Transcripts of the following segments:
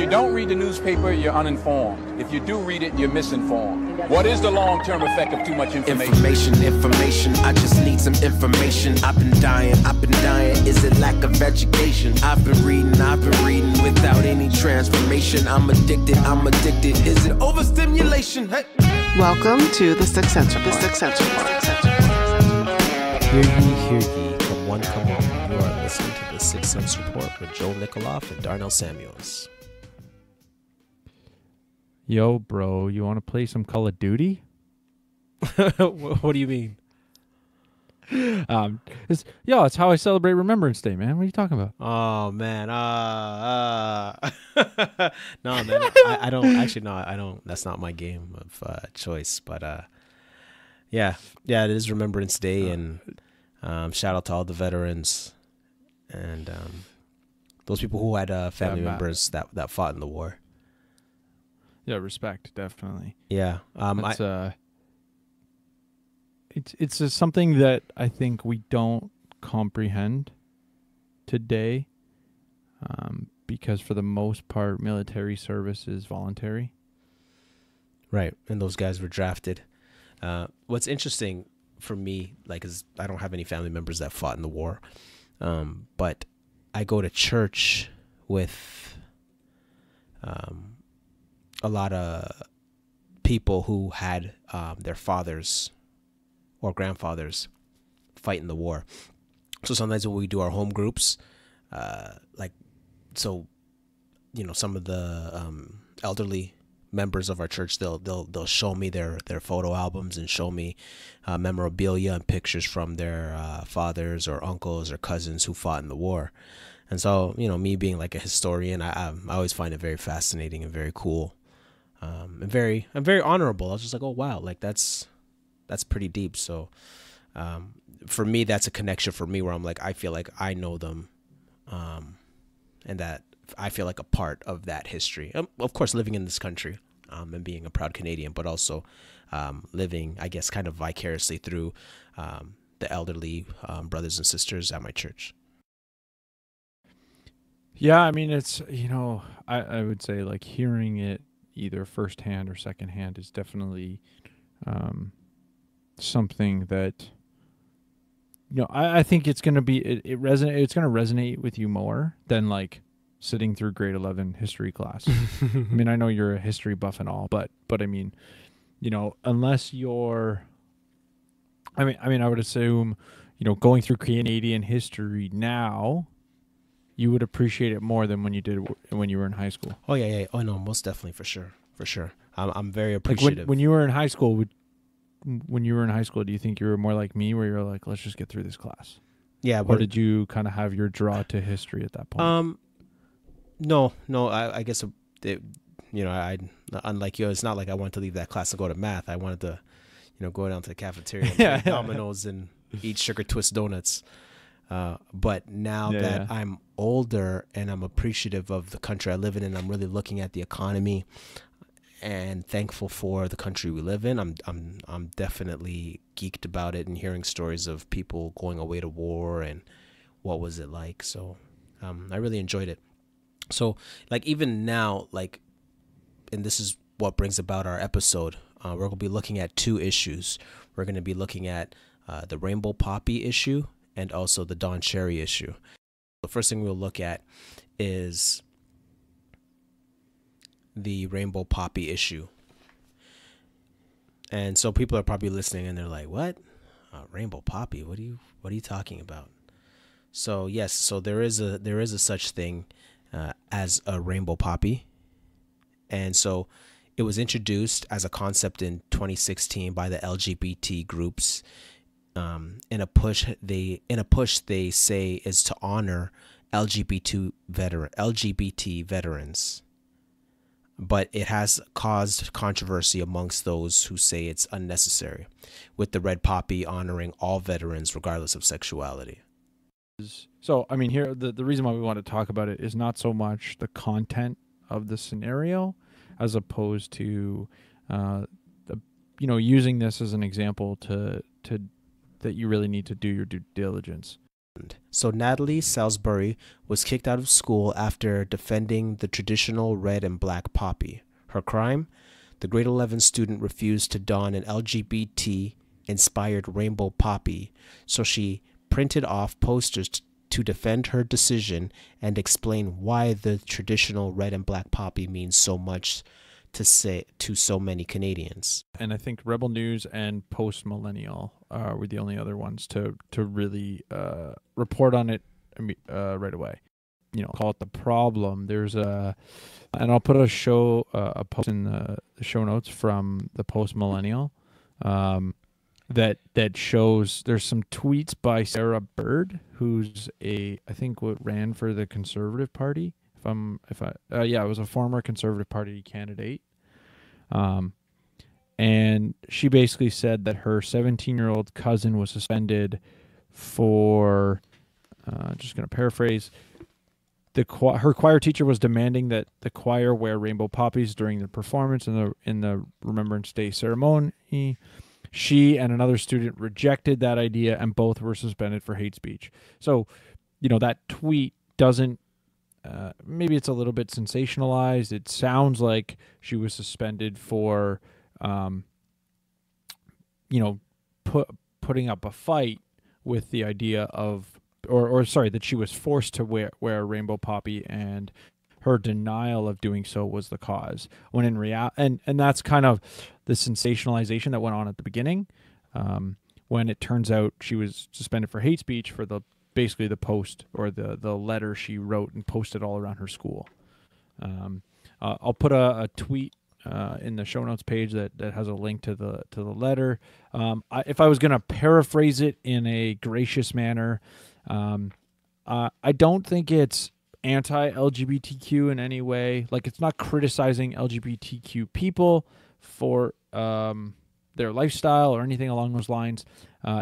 you don't read the newspaper, you're uninformed. If you do read it, you're misinformed. What is the long-term effect of too much information? Information, I just need some information. I've been dying. Is it lack of education? I've been reading without any transformation. I'm addicted. Is it overstimulation? Hey. Welcome to the Sixth Sense Report. Hear ye, come one, come on. You are listening to the Sixth Sense Report with Joel Nikoloff and Darnell Samuels. Yo, bro, you want to play some Call of Duty? What do you mean? It's how I celebrate Remembrance Day, man. What are you talking about? Oh man, no, man, I don't. That's not my game of choice. But yeah, it is Remembrance Day, and shout out to all the veterans and those people who had family members that fought in the war. Yeah, respect, definitely. Yeah, It's just something that I think we don't comprehend today, because for the most part, military service is voluntary. Right, and those guys were drafted. What's interesting for me, is I don't have any family members that fought in the war, but I go to church with a lot of people who had their fathers or grandfathers fight in the war. So sometimes when we do our home groups, some of the elderly members of our church, they'll show me their photo albums and show me memorabilia and pictures from their fathers or uncles or cousins who fought in the war. And so, me being like a historian, I always find it very fascinating and very cool, and very honorable. I was just like, oh wow, that's pretty deep. So for me, that's a connection for me where I'm like, I feel like I know them, and that I feel like a part of that history. Of course, living in this country and being a proud Canadian, but also living, I guess, kind of vicariously through the elderly brothers and sisters at my church. Yeah, I mean, it's, I would say like hearing it either firsthand or secondhand is definitely something that, I think it's going to be, it's going to resonate with you more than like sitting through grade 11 history class. I mean, I know you're a history buff and all, but I mean, unless you're, I would assume, going through Canadian history now, you would appreciate it more than when you did when you were in high school. Oh yeah. Oh no, most definitely, for sure. I'm very appreciative. Like when you were in high school, do you think you were more like me, where you're like, let's just get through this class? Yeah. Or did you kind of have your draw to history at that point? No. I guess I unlike you, it's not like I wanted to leave that class to go to math. I wanted to, go down to the cafeteria and play dominoes and eat sugar twist donuts. But now that I'm older and I'm appreciative of the country I live in, and I'm really looking at the economy and thankful for the country we live in, I'm definitely geeked about it and hearing stories of people going away to war and what was it like. So I really enjoyed it. So even now, and this is what brings about our episode, we're going to be looking at two issues. We're going to be looking at the rainbow poppy issue and also the Don Cherry issue. The first thing we'll look at is the rainbow poppy issue. And so people are probably listening and they're like, what? Rainbow poppy? What are you talking about? So yes, so there is a such thing as a rainbow poppy. And so it was introduced as a concept in 2016 by the LGBT groups. In a push they say is to honor LGBT veterans, but it has caused controversy amongst those who say it's unnecessary, with the red poppy honoring all veterans regardless of sexuality. So I mean, here the reason why we want to talk about it is not so much the content of the scenario, as opposed to using this as an example to that you really need to do your due diligence. So Natalie Salisbury was kicked out of school after defending the traditional red and black poppy. Her crime? The grade 11 student refused to don an LGBT-inspired rainbow poppy, so she printed off posters to defend her decision and explain why the traditional red and black poppy means so much to so many Canadians. And I think Rebel News and Post Millennial were the only other ones to really report on it right away. Call it the problem. There's and I'll put a post in the show notes from the Post Millennial that shows there's some tweets by Sarah Bird, who's I think what ran for the Conservative Party. It was a former Conservative Party candidate. And she basically said that her 17-year-old cousin was suspended for, just going to paraphrase, her choir teacher was demanding that the choir wear rainbow poppies during the performance in the Remembrance Day ceremony. She and another student rejected that idea, and both were suspended for hate speech. So, that tweet doesn't, maybe it's a little bit sensationalized. It sounds like she was suspended for, putting up a fight with the idea of, that she was forced to wear a rainbow poppy, and her denial of doing so was the cause. When in reality, and that's kind of the sensationalization that went on at the beginning, when it turns out she was suspended for hate speech for basically the post or the letter she wrote and posted all around her school. I'll put a tweet in the show notes page that has a link to the letter. If I was going to paraphrase it in a gracious manner, I don't think it's anti-LGBTQ in any way. Like, it's not criticizing LGBTQ people for their lifestyle or anything along those lines.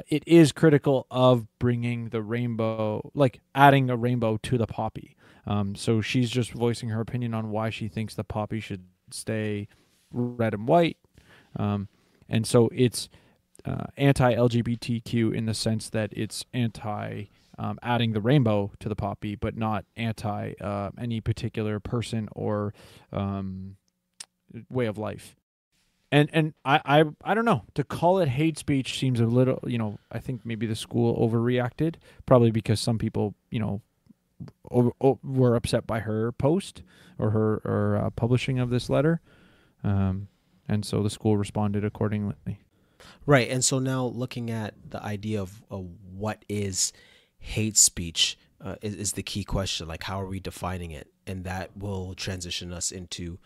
It is critical of bringing the rainbow, like adding a rainbow to the poppy. So she's just voicing her opinion on why she thinks the poppy should stay red and white. And so it's anti-LGBTQ in the sense that it's anti adding the rainbow to the poppy, but not anti any particular person or way of life. And I don't know, to call it hate speech seems a little, I think maybe the school overreacted, probably because some people, were upset by her post or her publishing of this letter. And so the school responded accordingly. Right. And so now looking at the idea of what is hate speech is the key question. Like, how are we defining it? And that will transition us into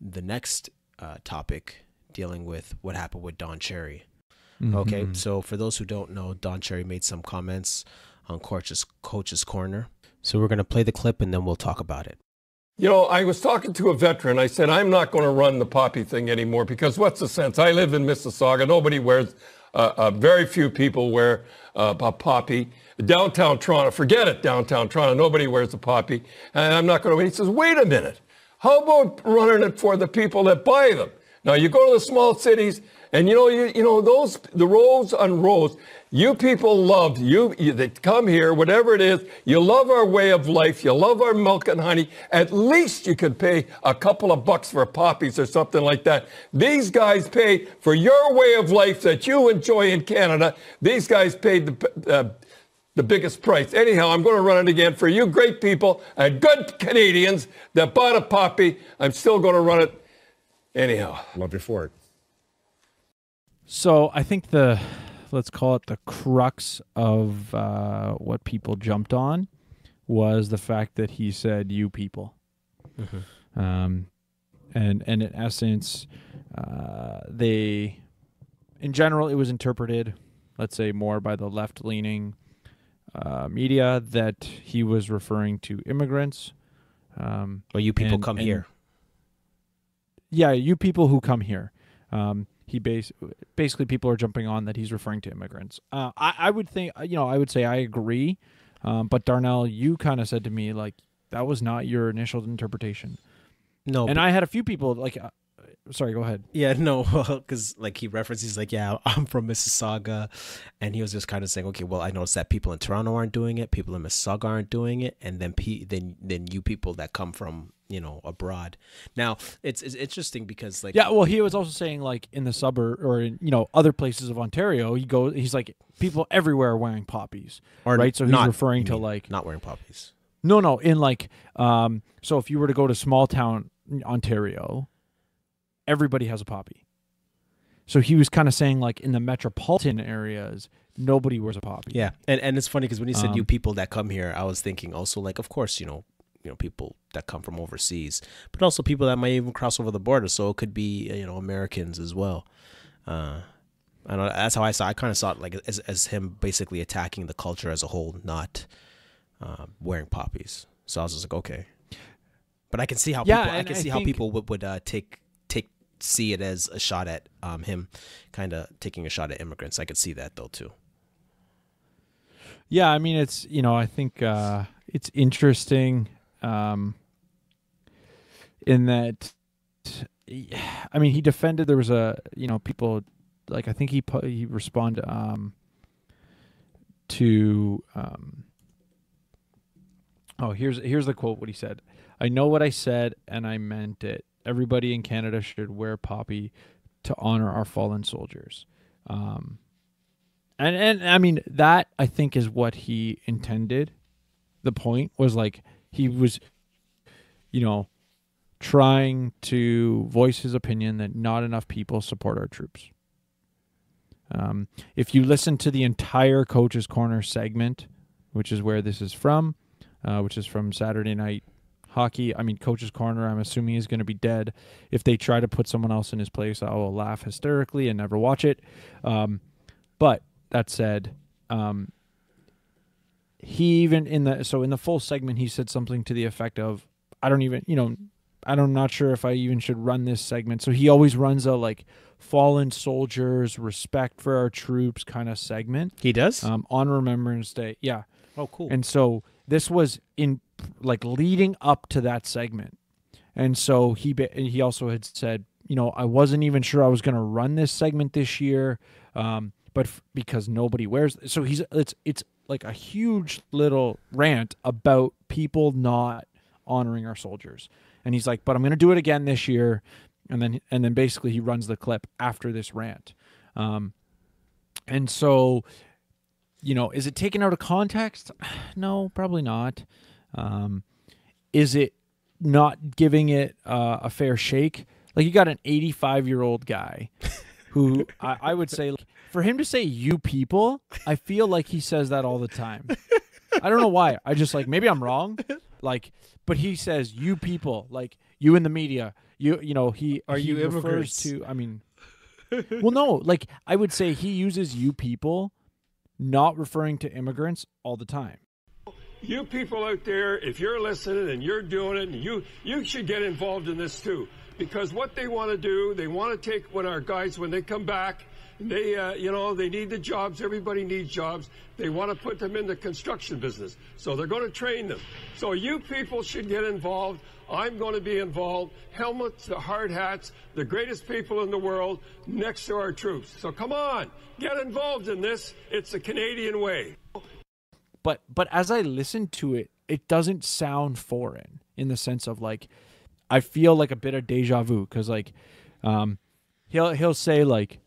the next topic, dealing with what happened with Don Cherry. Mm-hmm. Okay, so for those who don't know, Don Cherry made some comments on Coach's Corner. So we're going to play the clip and then we'll talk about it. I was talking to a veteran. I said, I'm not going to run the poppy thing anymore because what's the sense? I live in Mississauga. Nobody wears, very few people wear a poppy. Downtown Toronto, forget it, downtown Toronto. Nobody wears a poppy. And I'm not going to. He says, wait a minute. How about running it for the people that buy them? Now, you go to the small cities, and the rows on rows, you people love, they come here, whatever it is, you love our way of life, you love our milk and honey. At least you could pay a couple of bucks for poppies or something like that. These guys pay for your way of life that you enjoy in Canada. These guys paid the biggest price. Anyhow, I'm going to run it again for you great people and good Canadians that bought a poppy. I'm still going to run it. Anyhow, love you for it. So I think let's call it the crux of what people jumped on was the fact that he said "you people," and in essence, in general, it was interpreted, let's say, more by the left-leaning media that he was referring to immigrants. Or you people come here. Yeah, you people who come here. He basically people are jumping on that he's referring to immigrants. I would think, I would say I agree. But Darnell, you kind of said to me, like, that was not your initial interpretation. No. And I had a few people, like, sorry, go ahead. Yeah, no, because like he references like, yeah, I'm from Mississauga, and he was just kind of saying, okay, well, I noticed that people in Toronto aren't doing it, people in Mississauga aren't doing it, and then then you people that come from abroad. Now it's interesting because like, yeah, well, he was also saying like in the suburb or in other places of Ontario, he's like people everywhere are wearing poppies, or right? So he's not, referring to like not wearing poppies. No, in like so if you were to go to small town Ontario, everybody has a poppy. So he was kind of saying like in the metropolitan areas, nobody wears a poppy. Yeah, and it's funny because when he said you people that come here, I was thinking also like, of course, people that come from overseas, but also people that might even cross over the border. So it could be Americans as well. I know that's how I kind of saw it, like as him basically attacking the culture as a whole, not wearing poppies. So I was just like, okay, but I can see how how people would see it as a shot at him kind of taking a shot at immigrants. I could see that though too. Yeah, I mean it's I think it's interesting in that I mean he defended there was a people like I think he responded to here's the quote, what he said. I know what I said and I meant it. Everybody in Canada should wear poppy to honor our fallen soldiers. And I mean that I think is what he intended. The point was like he was trying to voice his opinion that not enough people support our troops. If you listen to the entire Coach's Corner segment, which is where this is from, which is from Saturday Night Hockey. I mean, Coach's Corner, I'm assuming, is going to be dead. If they try to put someone else in his place, I will laugh hysterically and never watch it. But that said, he even in the full segment, he said something to the effect of, I'm not sure if I even should run this segment. So he always runs a like fallen soldiers, respect for our troops kind of segment. He does? On Remembrance Day. Yeah. Oh, cool. And so this was in like leading up to that segment. And so he also had said, I wasn't even sure I was going to run this segment this year, but because nobody wears. So it's like a huge little rant about people not honoring our soldiers. And he's like, but I'm going to do it again this year. And then basically he runs the clip after this rant. And so, is it taken out of context? No, probably not. Is it not giving it a fair shake? Like you got an 85-year-old guy who I would say, for him to say you people, I feel like he says that all the time. I don't know why. I just like, maybe I'm wrong. Like, but he says you people, like you in the media, he refers to, I mean, well, no, like I would say he uses you people, not referring to immigrants all the time. You people out there, if you're listening and you're doing it, and you should get involved in this too. Because what they want to do, they want to take when our guys, when they come back, they, they need the jobs. Everybody needs jobs. They want to put them in the construction business. So they're going to train them. So you people should get involved. I'm going to be involved. Helmets, the hard hats, the greatest people in the world next to our troops. So come on, get involved in this. It's the Canadian way. But as I listen to it, it doesn't sound foreign in the sense of like, I feel like a bit of deja vu because like, he'll say like,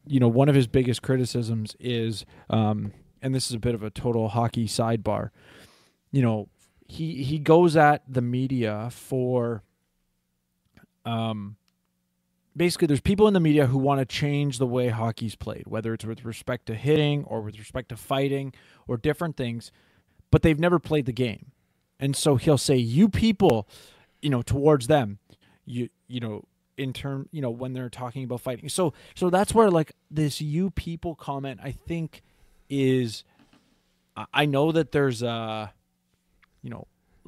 one of his biggest criticisms is, and this is a bit of a total hockey sidebar, he goes at the media for, basically there's people in the media who want to change the way hockey's played, whether it's with respect to hitting or with respect to fighting or different things, but they've never played the game. And so he'll say, you people, towards them, in term, when they're talking about fighting. So that's where like this you people comment, I think is, I know that there's let's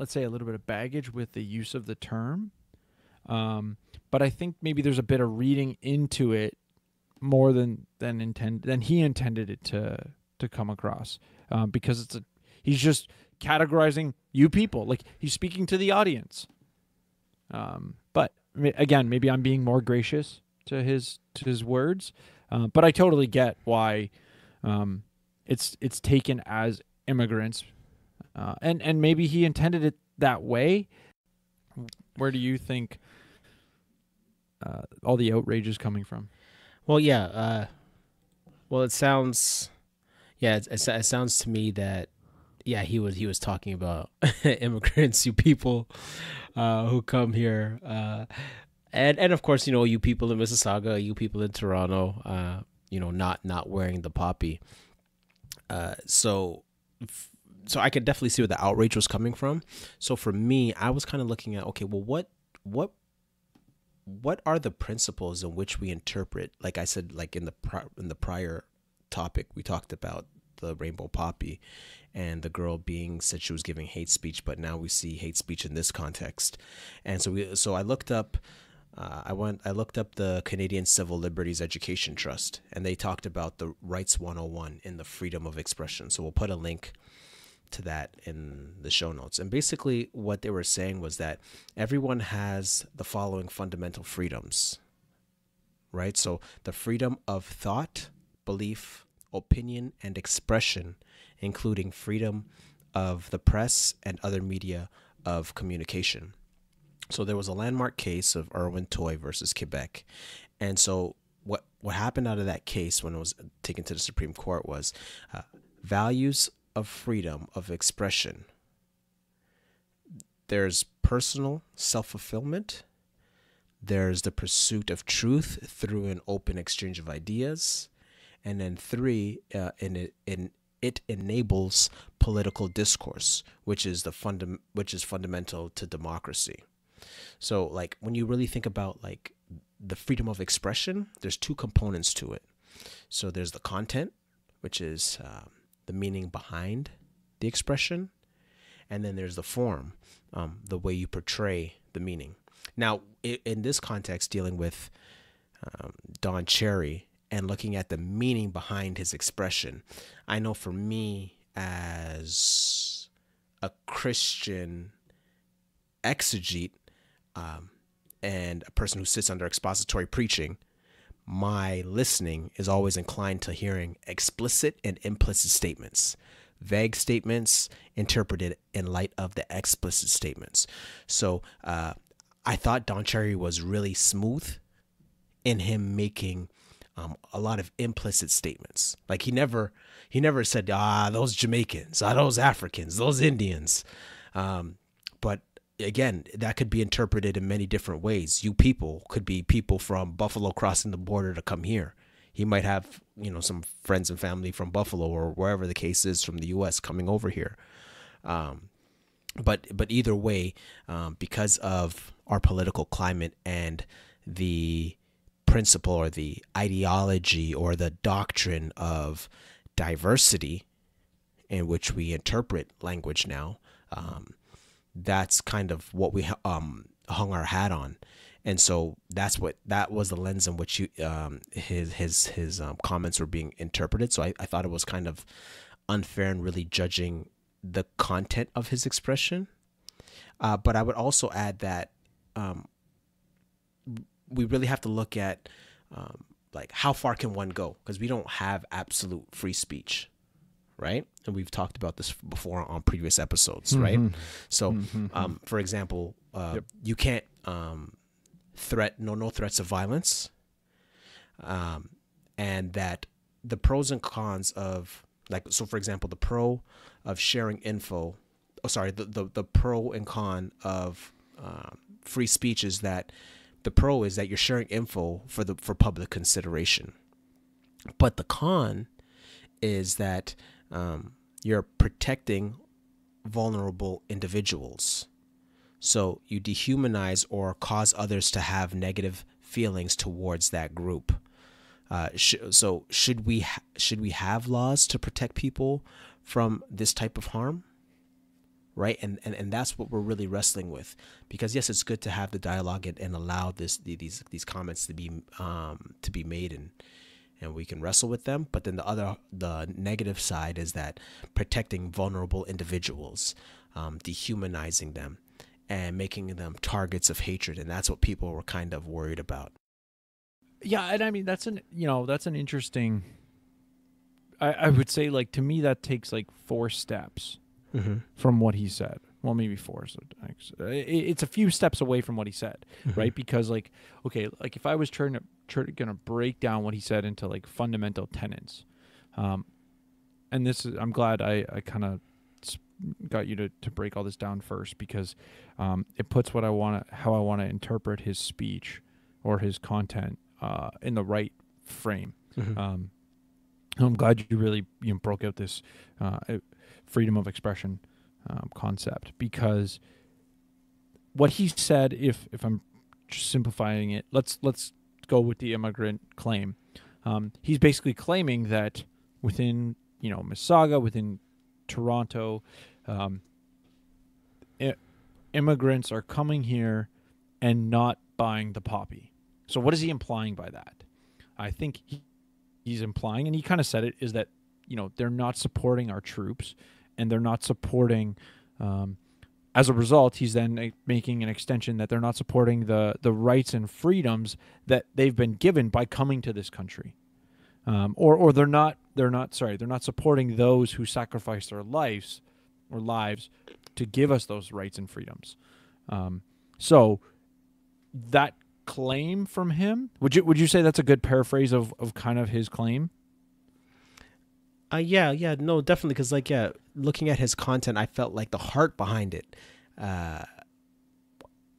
say a little bit of baggage with the use of the term. But I think maybe there's a bit of reading into it more than he intended it to come across. Because he's just categorizing you people, like he's speaking to the audience. But again, maybe I'm being more gracious to his words, but I totally get why it's taken as immigrants, and maybe he intended it that way. Where do you think all the outrage is coming from? Well, yeah. Well, it sounds, it sounds to me that, yeah, he was talking about immigrants, you people who come here, and of course, you people in Mississauga, you people in Toronto, not wearing the poppy. So I could definitely see where the outrage was coming from. So for me, I was kind of looking at, okay, well, what are the principles in which we interpret? Like I said, like in the prior topic, we talked about the rainbow poppy and the girl said she was giving hate speech, but now we see hate speech in this context. And so I looked up, I looked up the Canadian Civil Liberties Education Trust, and they talked about the Rights 101 in the freedom of expression. So we'll put a link to that in the show notes. And basically what they were saying was that everyone has the following fundamental freedoms, right? So the freedom of thought, belief, opinion, and expression, including freedom of the press and other media of communication. So there was a landmark case of Irwin Toy versus Quebec. And so what happened out of that case when it was taken to the Supreme Court was values of freedom of expression. There's personal self-fulfillment. There's the pursuit of truth through an open exchange of ideas. And then 3, it enables political discourse, which is fundamental to democracy. So like when you really think about like the freedom of expression, there's 2 components to it. So there's the content, which is the meaning behind the expression, and then there's the form, the way you portray the meaning. Now, in this context, dealing with Don Cherry and looking at the meaning behind his expression, I know for me as a Christian exegete and a person who sits under expository preaching, my listening is always inclined to hearing explicit and implicit statements, vague statements interpreted in light of the explicit statements. So I thought Don Cherry was really smooth in him making a lot of implicit statements. Like he never said, those Jamaicans, those Africans, those Indians. But again, that could be interpreted in many different ways. You people could be people from Buffalo crossing the border to come here. He might have, some friends and family from Buffalo or wherever the case is from the U.S. coming over here. But either way, because of our political climate and the principle or the ideology or the doctrine of diversity in which we interpret language now, that's kind of what we hung our hat on. And so that was the lens in which his comments were being interpreted. So I thought it was kind of unfair and really judging the content of his expression. But I would also add that we really have to look at like how far can one go, because we don't have absolute free speech, right? And we've talked about this before on previous episodes, right? So, for example, you can't no threats of violence, and that the pros and cons of for example, the pro of sharing info, the pro and con of free speech is that the pro is that you're sharing info for public consideration, but the con is that you're protecting vulnerable individuals. So you dehumanize or cause others to have negative feelings towards that group. So should we have laws to protect people from this type of harm? Right, and that's what we're really wrestling with, because yes, it's good to have the dialogue and allow these comments to be made and we can wrestle with them. But then the negative side is that protecting vulnerable individuals, dehumanizing them, and making them targets of hatred, and that's what people were kind of worried about. Yeah, and I mean that's an interesting. I would say, like, to me that takes like 4 steps from what he said. Well, maybe 4. So it's a few steps away from what he said, right? Because like, okay, like if I was gonna break down what he said into like fundamental tenets, and this is, I'm glad I kind of got you to break all this down first, because it puts how I want to interpret his speech or his content in the right frame. I'm glad you really broke out this freedom of expression concept, because what he said, if I'm just simplifying it, let's go with the immigrant claim. He's basically claiming that within Mississauga, within Toronto, immigrants are coming here and not buying the poppy. So what is he implying by that? I think he's implying, and he kind of said it, is that they're not supporting our troops, and they're not supporting. As a result, he's then making an extension that they're not supporting the rights and freedoms that they've been given by coming to this country, or they're not supporting those who sacrifice their lives to give us those rights and freedoms. So that claim from him, would you say that's a good paraphrase of kind of his claim? Yeah, no, definitely, because like, yeah, looking at his content, I felt like the heart behind it. I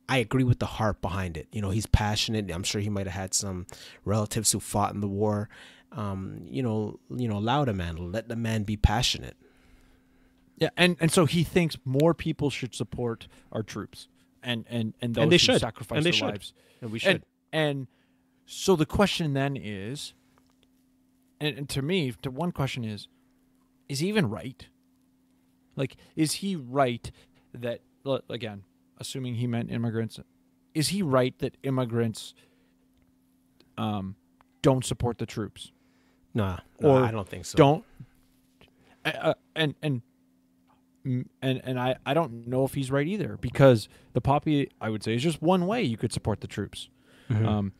agree with the heart behind it. He's passionate. I'm sure he might have had some relatives who fought in the war. Allow the man, let the man be passionate. Yeah, and so he thinks more people should support our troops and those they who should. sacrifice And they their should. lives. And we should. And so the question then is, and to me, one question is he even right? Like, is he right that, again, assuming he meant immigrants, is he right that immigrants don't support the troops? No, Or I don't think so. Don't. And I don't know if he's right either, because the poppy, I would say, is just one way you could support the troops. Arguably,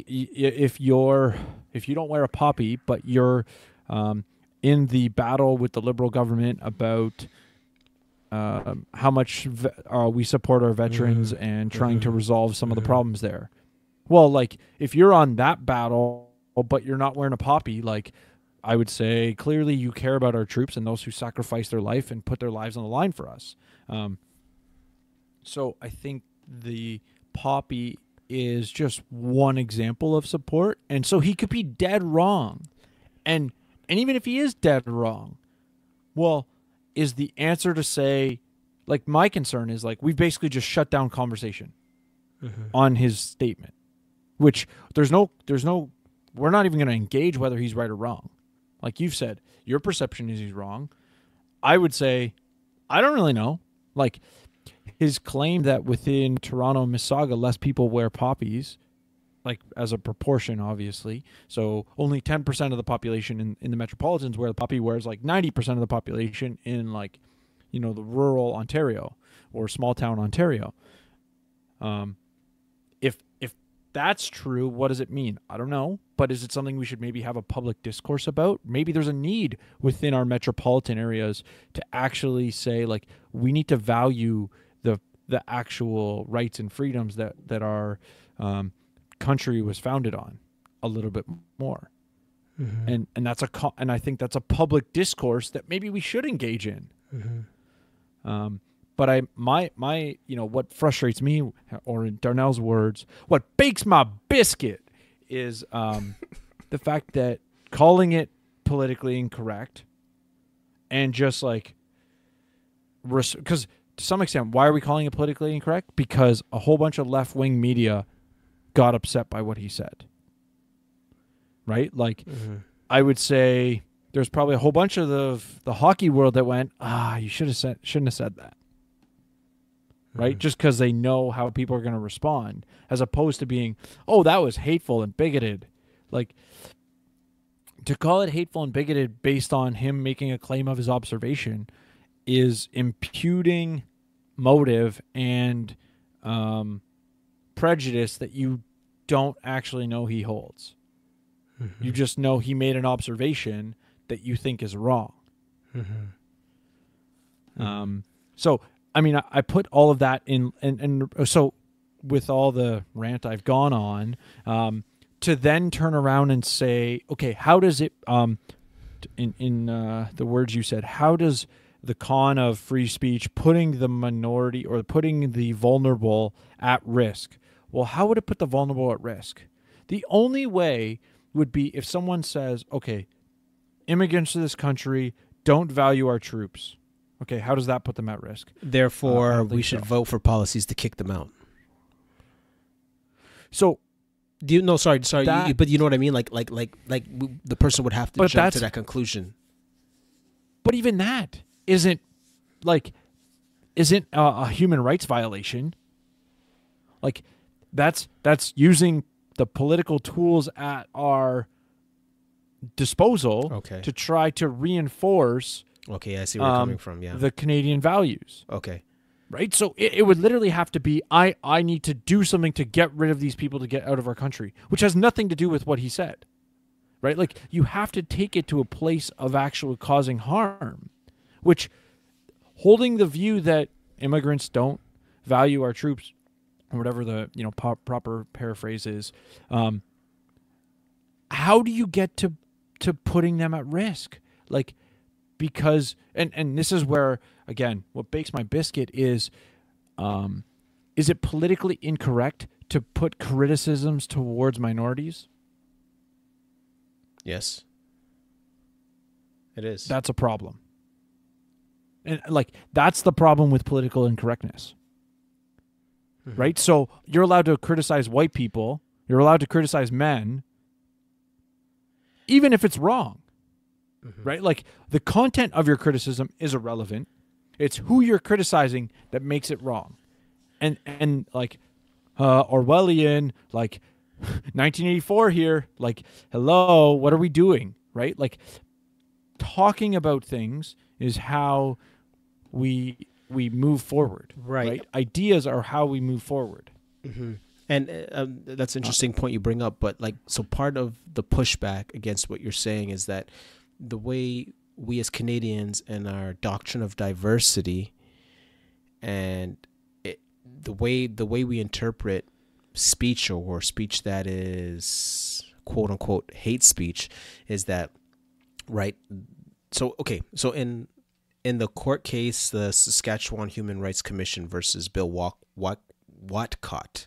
if you don't wear a poppy, but you're in the battle with the Liberal government about how much we support our veterans and trying to resolve some of the problems there. Well, like, if you're on that battle, but you're not wearing a poppy, like, I would say clearly you care about our troops and those who sacrifice their life and put their lives on the line for us. So I think the poppy is just one example of support, and so he could be dead wrong. And even if he is dead wrong, well, is the answer to say, like, my concern is, like, we've basically just shut down conversation on his statement, which there's no, we're not even going to engage whether he's right or wrong. Like you've said, your perception is he's wrong. I would say, I don't really know. Like, his claim that within Toronto and Mississauga, less people wear poppies, like, as a proportion, obviously. So only 10% of the population in the metropolitans wear the poppy, whereas like 90% of the population in, like, the rural Ontario or small town Ontario. If that's true, what does it mean? I don't know. But is it something we should maybe have a public discourse about? Maybe there's a need within our metropolitan areas to actually say, like, we need to value the actual rights and freedoms that our country was founded on a little bit more. And that's and I think that's a public discourse that maybe we should engage in. But my what frustrates me, or in Darnell's words, what bakes my biscuit, is the fact that calling it politically incorrect, and just like, because to some extent, why are we calling it politically incorrect? Because a whole bunch of left-wing media got upset by what he said. Right? Like, I would say there's probably a whole bunch of the hockey world that went, you shouldn't have said that. Right? Just because they know how people are going to respond, as opposed to being, that was hateful and bigoted. Like, to call it hateful and bigoted based on him making a claim of his observation is imputing motive and prejudice that you don't actually know he holds. Mm-hmm. You just know he made an observation that you think is wrong. Mm-hmm. So, I mean, I put all of that in, and so with all the rant I've gone on, to then turn around and say, okay, how does it, in the words you said, how does the con of free speech putting the minority or putting the vulnerable at risk? Well, how would it put the vulnerable at risk? The only way would be if someone says, okay, immigrants to this country don't value our troops. Okay, how does that put them at risk? Therefore, we should vote for policies to kick them out. So, but you know what I mean? Like the person would have to jump to that conclusion. But even that isn't a human rights violation. Like, that's using the political tools at our disposal to try to reinforce. Okay, I see where you're coming from. Yeah, the Canadian values. Okay, right. So it would literally have to be I need to do something to get rid of these people to get out of our country, which has nothing to do with what he said. Right, like you have to take it to a place of actually causing harm, which holding the view that immigrants don't value our troops, or whatever the proper paraphrase is. How do you get to putting them at risk? Like, because and this is where again what bakes my biscuit is it politically incorrect to put criticisms towards minorities? Yes, it is. That's a problem. And like that's the problem with political incorrectness. Mm-hmm. Right? So you're allowed to criticize white people, you're allowed to criticize men, even if it's wrong. Mm-hmm. Right? Like the content of your criticism is irrelevant. It's who you're criticizing that makes it wrong. And like Orwellian, like 1984 here, like, hello, what are we doing? Right? Like talking about things is how we move forward. Right? Ideas are how we move forward. Mm-hmm. And that's an interesting point you bring up. But like, so part of the pushback against what you're saying is that the way we as Canadians and our doctrine of diversity and the way we interpret speech or speech that is quote unquote hate speech is that, right? So, okay. So in the court case, the Saskatchewan Human Rights Commission versus Bill Watcott,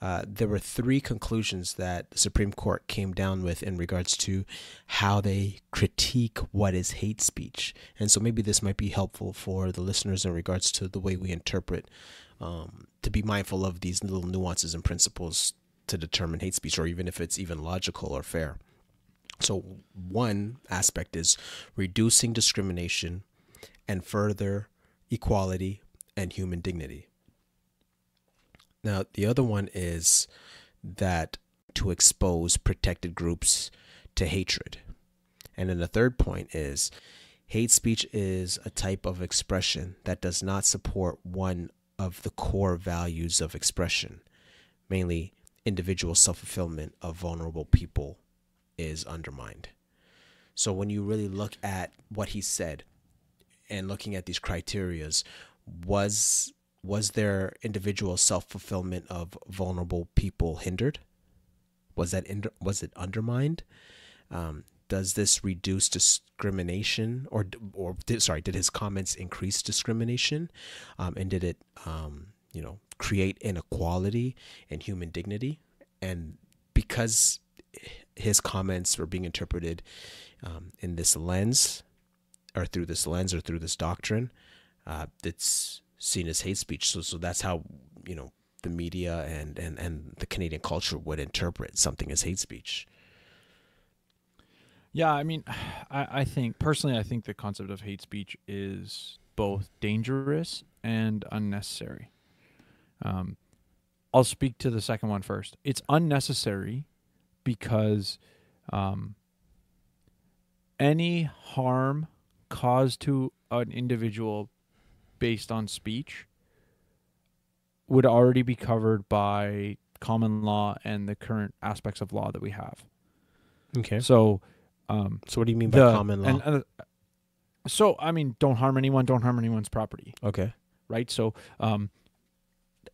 there were three conclusions that the Supreme Court came down with in regards to how they critique what is hate speech. And so maybe this might be helpful for the listeners in regards to the way we interpret, to be mindful of these little nuances and principles to determine hate speech, or even if it's even logical or fair. So one aspect is reducing discrimination and further equality and human dignity. Now, the other one is that to expose protected groups to hatred. And then the third point is hate speech is a type of expression that does not support one of the core values of expression, mainly individual self-fulfillment of vulnerable people is undermined. So when you really look at what he said and looking at these criterias, was their individual self-fulfillment of vulnerable people hindered? Was it undermined? Does this reduce discrimination, or did his comments increase discrimination? And did it, create inequality and human dignity? And because his comments were being interpreted in this lens, or through this doctrine, it's seen as hate speech. So that's how, the media and the Canadian culture would interpret something as hate speech. Yeah, I mean, I think the concept of hate speech is both dangerous and unnecessary. I'll speak to the second one first. It's unnecessary because any harm caused to an individual based on speech would already be covered by common law and the current aspects of law that we have. Okay. So, so what do you mean by common law? So, I mean, don't harm anyone, don't harm anyone's property. Okay. Right? So,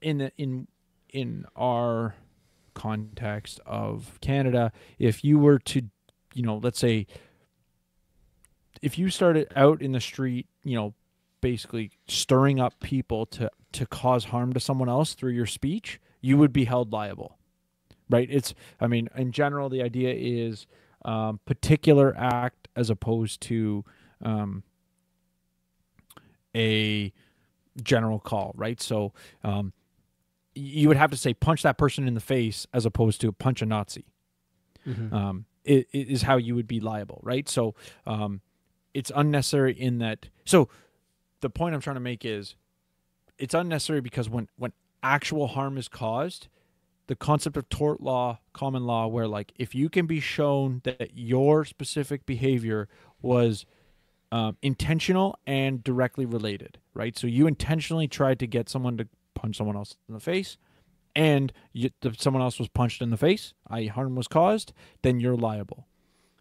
in our context of Canada, if you were to, let's say, if you started out in the street, basically stirring up people to cause harm to someone else through your speech, you would be held liable, right? In general, the idea is particular act as opposed to a general call, right? So you would have to say punch that person in the face as opposed to punch a Nazi. Mm-hmm. It is how you would be liable, right? So it's unnecessary in that. So the point I'm trying to make is it's unnecessary because when actual harm is caused, the concept of tort law, common law, where like if you can be shown that your specific behavior was intentional and directly related, right? So you intentionally tried to get someone to punch someone else in the face, and someone else was punched in the face, i.e. harm was caused, then you're liable.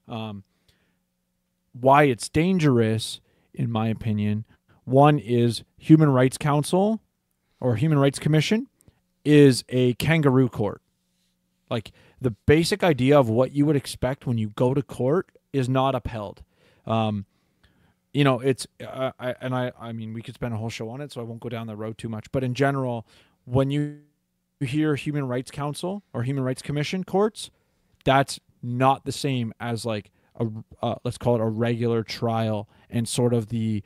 Why it's dangerous, in my opinion, one is Human Rights Council or Human Rights Commission is a kangaroo court. Like the basic idea of what you would expect when you go to court is not upheld. It's I mean, we could spend a whole show on it, so I won't go down the road too much. But in general, when you hear Human Rights Council or Human Rights Commission courts, that's not the same as like let's call it a regular trial and sort of the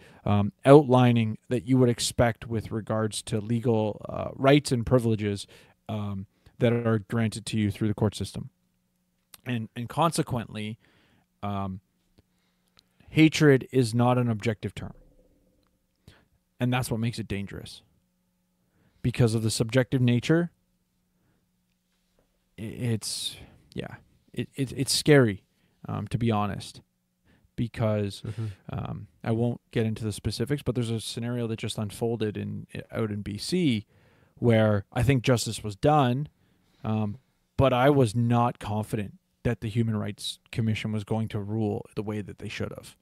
outlining that you would expect with regards to legal rights and privileges that are granted to you through the court system. And consequently, hatred is not an objective term. And that's what makes it dangerous. Because of the subjective nature, it's scary, to be honest. Because I won't get into the specifics, but there's a scenario that just unfolded out in BC where I think justice was done, but I was not confident that the Human Rights Commission was going to rule the way that they should have.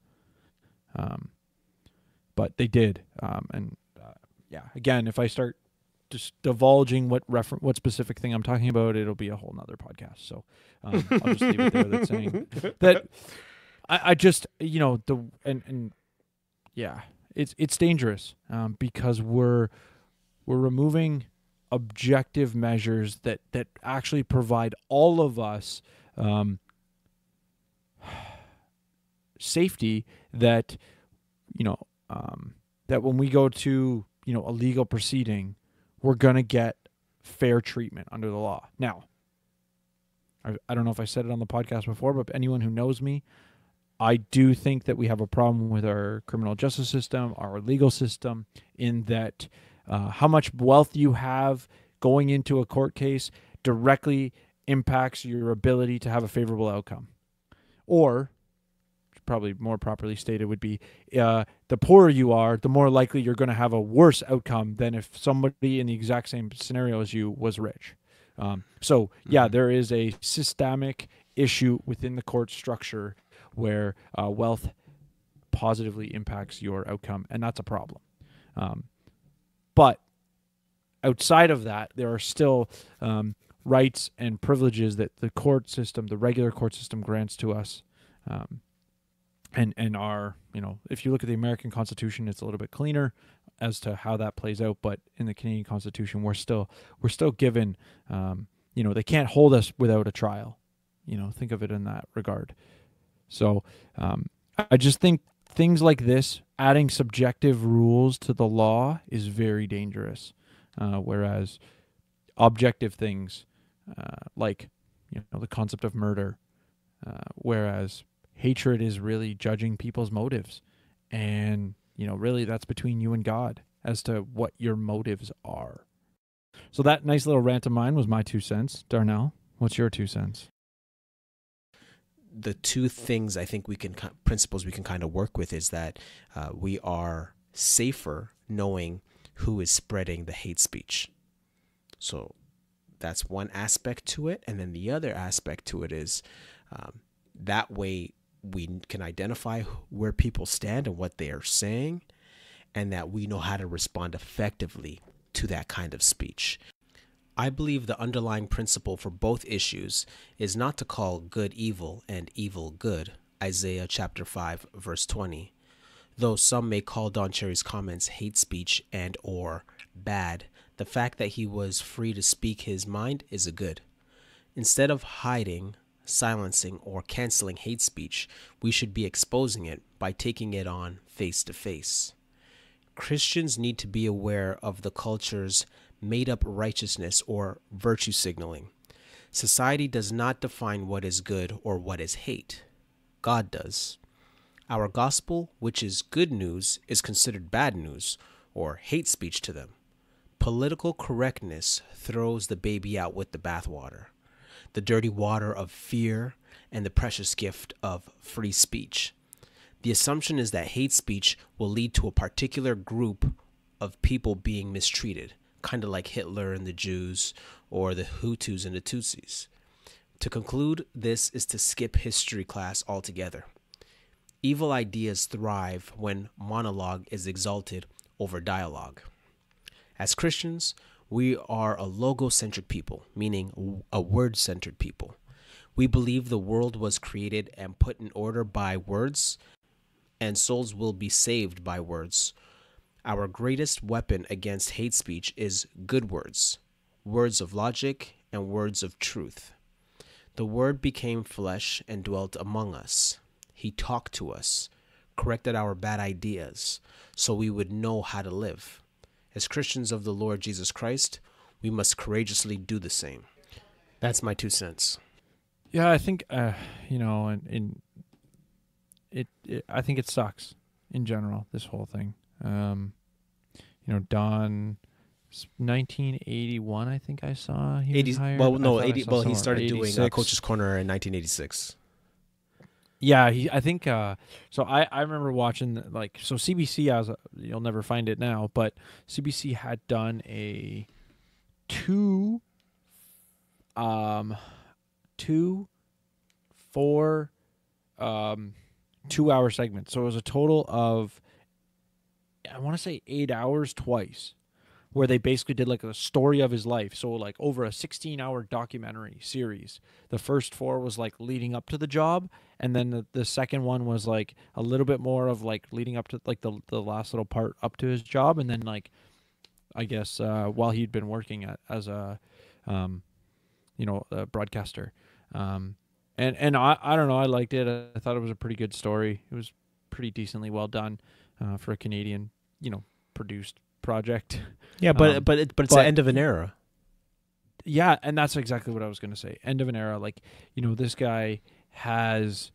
But they did. Again, if I start just divulging what specific thing I'm talking about, it'll be a whole nother podcast. So I'll just leave it there. That's saying that I just, it's dangerous because we're removing objective measures that actually provide all of us safety that that when we go to a legal proceeding, we're gonna get fair treatment under the law. Now, I don't know if I said it on the podcast before, but anyone who knows me, I do think that we have a problem with our criminal justice system, our legal system, in that how much wealth you have going into a court case directly impacts your ability to have a favorable outcome. Or, probably more properly stated, would be the poorer you are, the more likely you're going to have a worse outcome than if somebody in the exact same scenario as you was rich. There is a systemic issue within the court structure where wealth positively impacts your outcome, and that's a problem. But outside of that, there are still rights and privileges that the court system, the regular court system, grants to us. And are, if you look at the American Constitution, it's a little bit cleaner as to how that plays out. But in the Canadian Constitution, we're still given, they can't hold us without a trial. Think of it in that regard. So I just think things like this, adding subjective rules to the law, is very dangerous. Whereas objective things like, the concept of murder, whereas hatred is really judging people's motives. And, really that's between you and God as to what your motives are. So that nice little rant of mine was my 2 cents. Darnell, what's your 2 cents? The two things I think principles we can kind of work with is that we are safer knowing who is spreading the hate speech. So that's one aspect to it. And then the other aspect to it is that way we can identify where people stand and what they are saying, and that we know how to respond effectively to that kind of speech. I believe the underlying principle for both issues is not to call good evil and evil good, Isaiah chapter 5, verse 20. Though some may call Don Cherry's comments hate speech and or bad, the fact that he was free to speak his mind is a good. Instead of hiding, silencing, or canceling hate speech, we should be exposing it by taking it on face to face. Christians need to be aware of the culture's made-up righteousness or virtue signaling. Society does not define what is good or what is hate. God does. Our gospel, which is good news, is considered bad news or hate speech to them. Political correctness throws the baby out with the bathwater, the dirty water of fear and the precious gift of free speech. The assumption is that hate speech will lead to a particular group of people being mistreated, kind of like Hitler and the Jews or the Hutus and the Tutsis. To conclude, this is to skip history class altogether. Evil ideas thrive when monologue is exalted over dialogue. As Christians, we are a logocentric people, meaning a word-centered people. We believe the world was created and put in order by words, and souls will be saved by words. Our greatest weapon against hate speech is good words, words of logic and words of truth. The Word became flesh and dwelt among us. He talked to us, corrected our bad ideas, so we would know how to live. As Christians of the Lord Jesus Christ, we must courageously do the same. That's my 2 cents. Yeah, I think I think it sucks in general, this whole thing. Don, 1981, I think I saw he was hired. He started doing Coach's Corner in 1986. Yeah, I think so I remember watching CBC, you'll never find it now, but CBC had done a 2 2-hour segment. So it was a total of, I want to say 8 hours twice, where they basically did like a story of his life. So like over a 16-hour documentary series. The first 4 was like leading up to the job, and then the second one was like a little bit more of like leading up to like the last little part up to his job, and then like I guess while he'd been working as a broadcaster. And I don't know, I liked it. I thought it was a pretty good story. It was pretty decently well done for a Canadian, produced project. Yeah, but it's the end of an era. Yeah, and that's exactly what I was going to say. End of an era. Like, this guy has,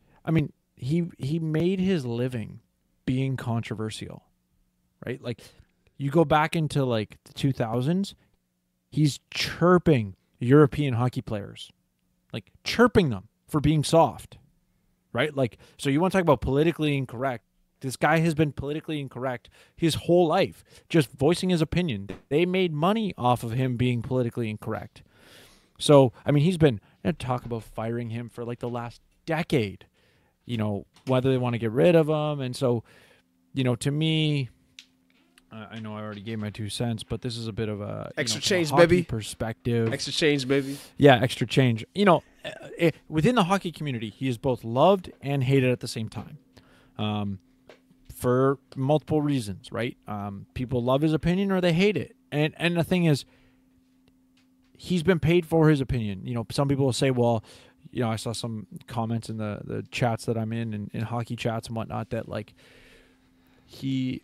he made his living being controversial, right? Like, you go back into like the 2000s, he's chirping European hockey players, like chirping them for being soft, right? Like, so you want to talk about politically incorrect. This guy has been politically incorrect his whole life, just voicing his opinion. They made money off of him being politically incorrect. So, he's been talk about firing him for like the last decade, whether they want to get rid of him. And so, to me, I know I already gave my 2 cents, but this is a bit of a extra change, hockey baby. Perspective. Extra change, baby. Yeah, extra change. Within the hockey community, he is both loved and hated at the same time. For multiple reasons, right? People love his opinion or they hate it. And the thing is, he's been paid for his opinion. Some people will say, well, I saw some comments in the chats that I'm in hockey chats and whatnot, that like he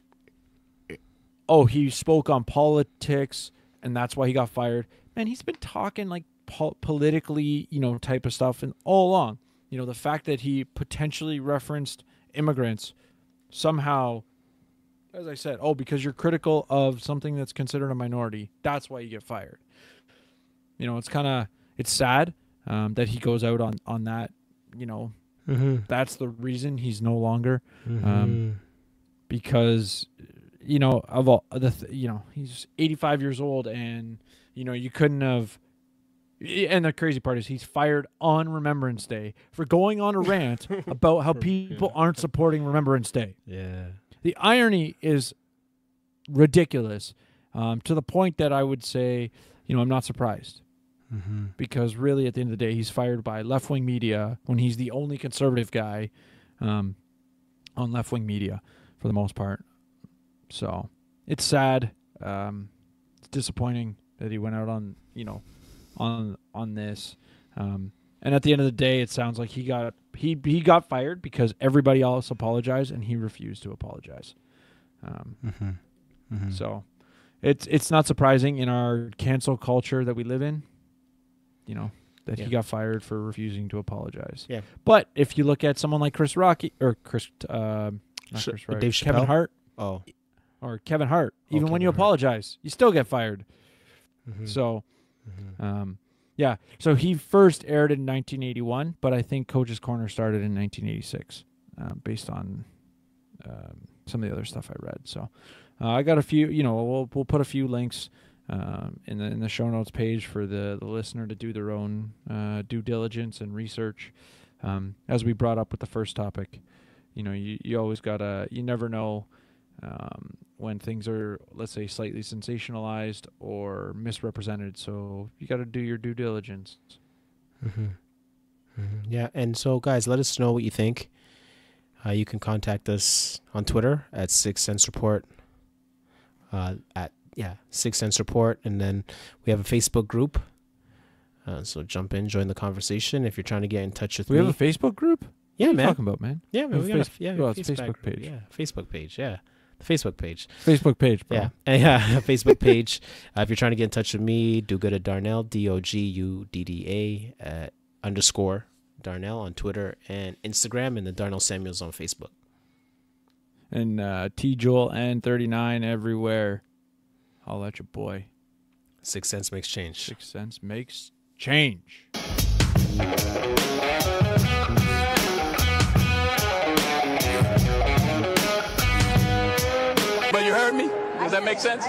spoke on politics and that's why he got fired. Man, he's been talking like politically, type of stuff and all along. The fact that he potentially referenced immigrants somehow, as I said, because you're critical of something that's considered a minority, that's why you get fired. It's sad that. He goes out on that, that's the reason he's no longer, because, of all he's 85 years old and, you couldn't have. And the crazy part is he's fired on Remembrance Day for going on a rant about how people aren't supporting Remembrance Day. Yeah. The irony is ridiculous, to the point that I would say, I'm not surprised. Mm-hmm. Because really, at the end of the day, he's fired by left-wing media when he's the only conservative guy on left-wing media for the most part. So it's sad. It's disappointing that he went out on this. And at the end of the day, it sounds like he got fired because everybody else apologized and he refused to apologize. So it's not surprising in our cancel culture that we live in, that he got fired for refusing to apologize. Yeah. But if you look at someone like Kevin Hart. Oh. Or Kevin Hart, even Kevin when you Hart. apologize, you still get fired. Mm-hmm. So, so he first aired in 1981, but I think Coach's Corner started in 1986, based on some of the other stuff I read. So, I got a few. We'll put a few links in the show notes page for the listener to do their own due diligence and research. As we brought up with the first topic, you always gotta. You never know. When things are, let's say, slightly sensationalized or misrepresented. So you got to do your due diligence. Mm-hmm. Mm-hmm. Yeah. And so, guys, let us know what you think. You can contact us on Twitter at 6 Cents Report. 6 Cents Report. And then we have a Facebook group. So jump in, join the conversation. If you're trying to get in touch with me. We have a Facebook group? Yeah, what are man. you talking about, man? Yeah, man. We got a Facebook page. Yeah, Facebook page. Yeah. The Facebook page. Facebook page, bro. Yeah. Facebook page. If you're trying to get in touch with me, do go to Darnell, DOGUDDA _ Darnell on Twitter and Instagram, and the Darnell Samuels on Facebook. And T Joel and 39 everywhere. I'll let your boy. 6 Cents makes change. 6 Cents makes change. But you heard me? Does that make sense?